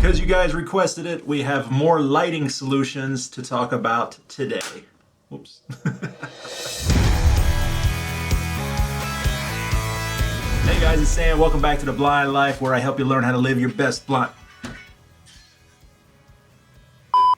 Because you guys requested it, we have more lighting solutions to talk about today. Whoops. Hey guys, it's Sam. Welcome back to The Blind Life, where I help you learn how to live your best blind.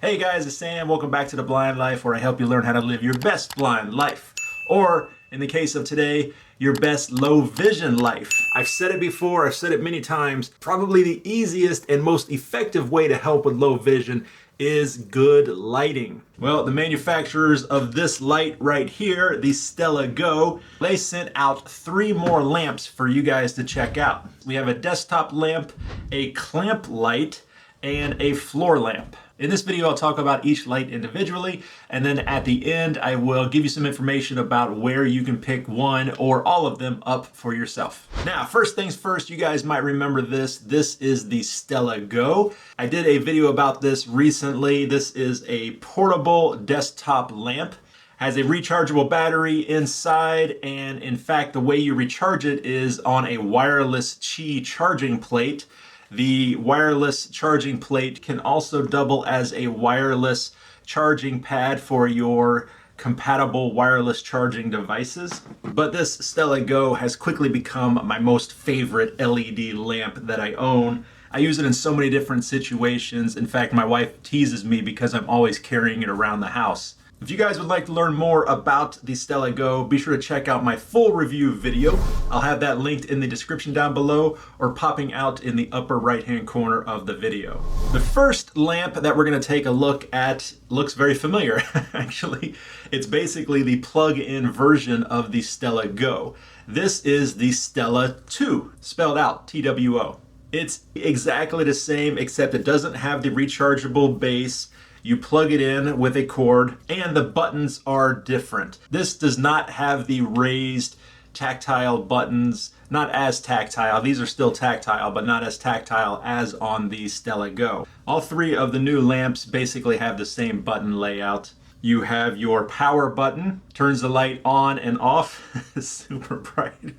Hey guys, it's Sam. Welcome back to The Blind Life, where I help you learn how to live your best blind life. Or, in the case of today, your best low vision life. I've said it before, I've said it many times. Probably the easiest and most effective way to help with low vision is good lighting. Well, the manufacturers of this light right here, the Stella Go, they sent out 3 more lamps for you guys to check out. We have a desktop lamp, a clamp light, and a floor lamp. In this video, I'll talk about each light individually, and then at the end, I will give you some information about where you can pick one or all of them up for yourself. Now, first things first, you guys might remember this. This is the Stella Go. I did a video about this recently. This is a portable desktop lamp. Has a rechargeable battery inside, and in fact, the way you recharge it is on a wireless Qi charging plate. The wireless charging plate can also double as a wireless charging pad for your compatible wireless charging devices. But this Stella Go has quickly become my most favorite LED lamp that I own. I use it in so many different situations. In fact, my wife teases me because I'm always carrying it around the house. If you guys would like to learn more about the Stella Go, be sure to check out my full review video. I'll have that linked in the description down below or popping out in the upper right-hand corner of the video. The first lamp that we're going to take a look at looks very familiar, actually. It's basically the plug-in version of the Stella Go. This is the Stella II, spelled out TWO. It's exactly the same, except it doesn't have the rechargeable base. You plug it in with a cord, and the buttons are different. This does not have the raised tactile buttons, not as tactile. These are still tactile, but not as tactile as on the Stella Go. All 3 of the new lamps basically have the same button layout. You have your power button, turns the light on and off. It's super bright.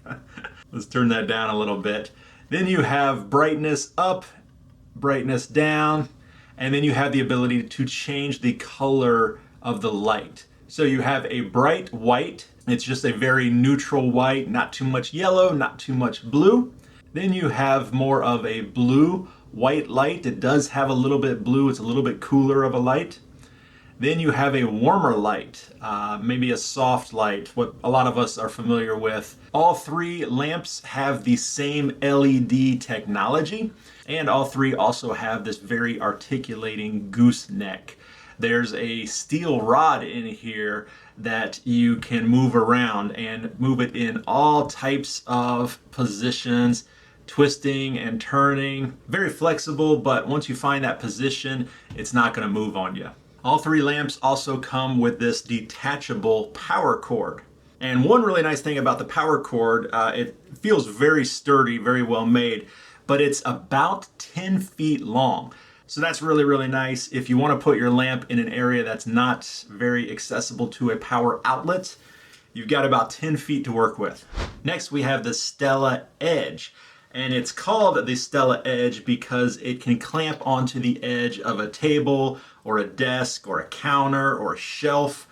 Let's turn that down a little bit. Then you have brightness up, brightness down, and then you have the ability to change the color of the light. So you have a bright white. It's just a very neutral white, not too much yellow, not too much blue. Then you have more of a blue white light. It does have a little bit blue. It's a little bit cooler of a light. Then you have a warmer light, maybe a soft light, what a lot of us are familiar with. All 3 lamps have the same LED technology, and all 3 also have this very articulating gooseneck. There's a steel rod in here that you can move around and move it in all types of positions, twisting and turning. Very flexible, but once you find that position, it's not going to move on you. All 3 lamps also come with this detachable power cord. And one really nice thing about the power cord, it feels very sturdy, very well made, but it's about 10 feet long. So that's really, really nice. If you want to put your lamp in an area that's not very accessible to a power outlet, you've got about 10 feet to work with. Next, we have the Stella Edge. And it's called the Stella Edge because it can clamp onto the edge of a table or a desk or a counter or a shelf.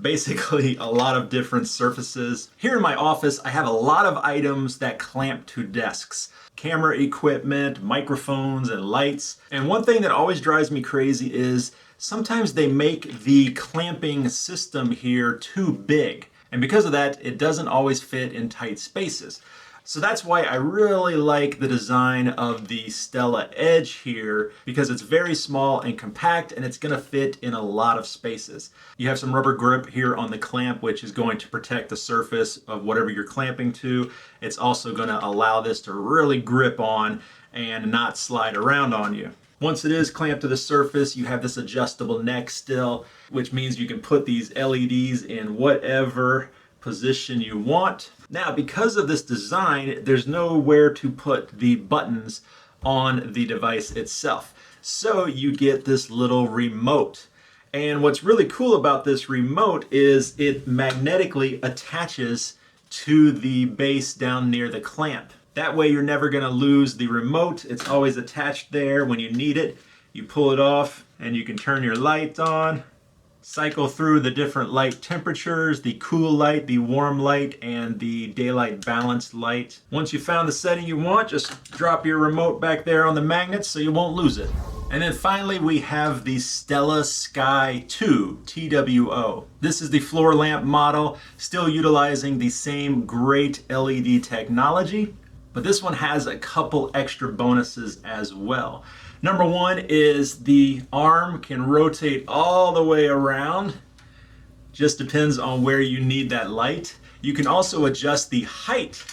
Basically a lot of different surfaces. Here in my office, I have a lot of items that clamp to desks. Camera equipment, microphones, and lights. And one thing that always drives me crazy is sometimes they make the clamping system here too big. And because of that, it doesn't always fit in tight spaces. So that's why I really like the design of the Stella Edge here, because it's very small and compact and it's going to fit in a lot of spaces. You have some rubber grip here on the clamp, which is going to protect the surface of whatever you're clamping to. It's also going to allow this to really grip on and not slide around on you. Once it is clamped to the surface, you have this adjustable neck still, which means you can put these LEDs in whatever position you want. Now, because of this design, there's nowhere to put the buttons on the device itself. So you get this little remote. And what's really cool about this remote is it magnetically attaches to the base down near the clamp. That way you're never gonna lose the remote. It's always attached there when you need it. You pull it off and you can turn your light on, cycle through the different light temperatures, the cool light, the warm light, and the daylight balanced light. Once you found the setting you want, just drop your remote back there on the magnet so you won't lose it. And then finally we have the Stella Sky II, TWO. This is the floor lamp model, still utilizing the same great LED technology, but this one has a couple extra bonuses as well. Number one is the arm can rotate all the way around. Just depends on where you need that light. You can also adjust the height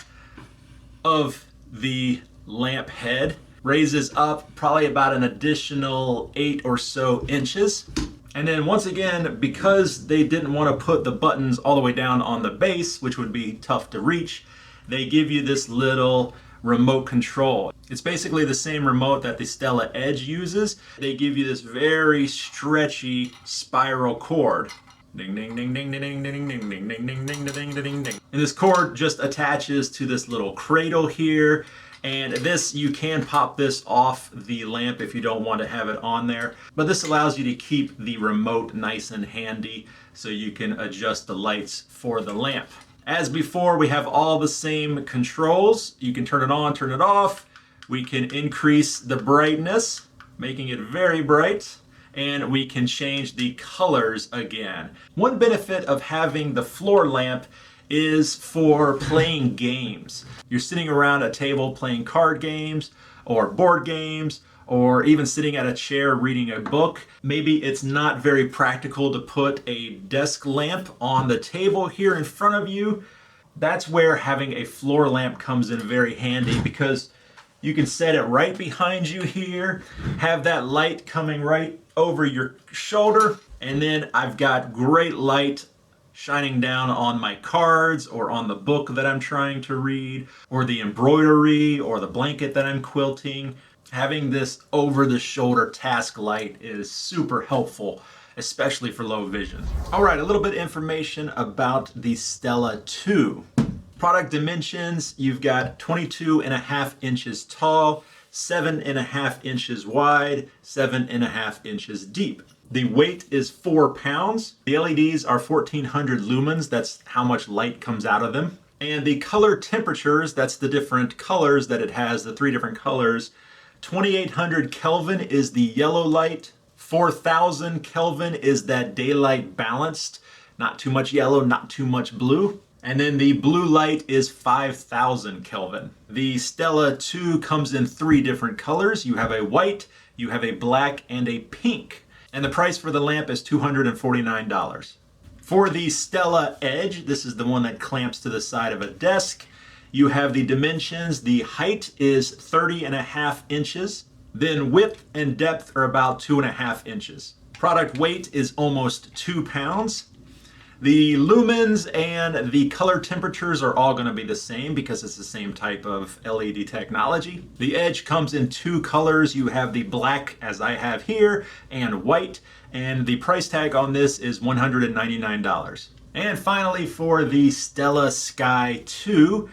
of the lamp head. Raises up probably about an additional 8 or so inches. And then once again, because they didn't want to put the buttons all the way down on the base, which would be tough to reach, they give you this little remote control. It's basically the same remote that the Stella Edge uses. They give you this very stretchy spiral cord. Ding ding ding ding ding ding ding ding ding ding ding ding ding ding ding. And this cord just attaches to this little cradle here. And this, you can pop this off the lamp if you don't want to have it on there. But this allows you to keep the remote nice and handy so you can adjust the lights for the lamp. As before, we have all the same controls. You can turn it on, turn it off. We can increase the brightness, making it very bright. And we can change the colors again. One benefit of having the floor lamp is for playing games. You're sitting around a table playing card games or board games, or even sitting at a chair reading a book. Maybe it's not very practical to put a desk lamp on the table here in front of you. That's where having a floor lamp comes in very handy, because you can set it right behind you here, have that light coming right over your shoulder, and then I've got great light shining down on my cards or on the book that I'm trying to read, or the embroidery or the blanket that I'm quilting. Having this over-the-shoulder task light is super helpful, especially for low vision. All right, a little bit of information about the Stella II. Product dimensions, you've got 22.5 inches tall, 7.5 inches wide, 7.5 inches deep. The weight is 4 pounds. The LEDs are 1400 lumens. That's how much light comes out of them. And the color temperatures, that's the different colors that it has, the 3 different colors. 2800 Kelvin is the yellow light. 4000 Kelvin is that daylight balanced. Not too much yellow, not too much blue. And then the blue light is 5000 Kelvin. The Stella II comes in 3 different colors. You have a white, you have a black, and a pink. And the price for the lamp is $249. For the Stella Edge, this is the one that clamps to the side of a desk. You have the dimensions. The height is 30.5 inches. Then width and depth are about 2.5 inches. Product weight is almost 2 pounds. The lumens and the color temperatures are all going to be the same because it's the same type of LED technology. The Edge comes in 2 colors. You have the black, as I have here, and white. And the price tag on this is $199. And finally, for the Stella Sky II,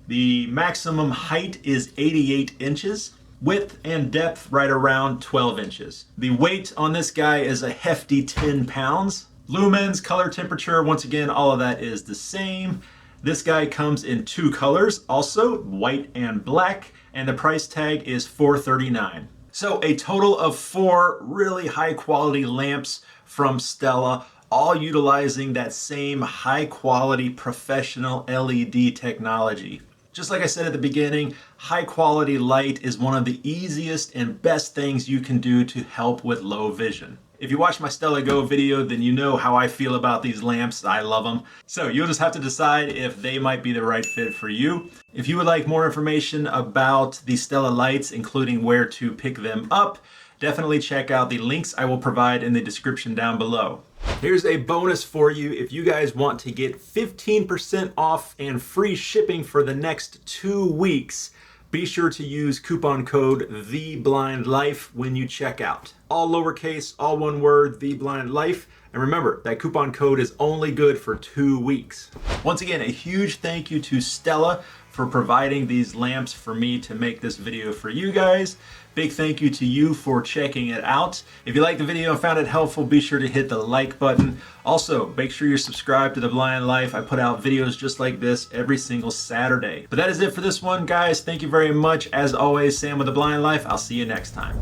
the maximum height is 88 inches. Width and depth right around 12 inches. The weight on this guy is a hefty 10 pounds. Lumens, color temperature, once again, all of that is the same. This guy comes in 2 colors, also white and black, and the price tag is $439. So a total of 4 really high quality lamps from Stella, all utilizing that same high quality professional LED technology. Just like I said at the beginning, high quality light is one of the easiest and best things you can do to help with low vision. If you watch my Stella Go video, then you know how I feel about these lamps. I love them. So you'll just have to decide if they might be the right fit for you. If you would like more information about the Stella Lights, including where to pick them up, definitely check out the links I will provide in the description down below. Here's a bonus for you. If you guys want to get 15% off and free shipping for the next 2 weeks, be sure to use coupon code TheBlindLife when you check out. All lowercase, all one word, TheBlindLife. And remember, that coupon code is only good for 2 weeks. Once again, a huge thank you to Stella for providing these lamps for me to make this video for you guys. Big thank you to you for checking it out. If you liked the video and found it helpful, be sure to hit the like button. Also, make sure you're subscribed to The Blind Life. I put out videos just like this every single Saturday. But that is it for this one, guys. Thank you very much. As always, Sam with The Blind Life. I'll see you next time.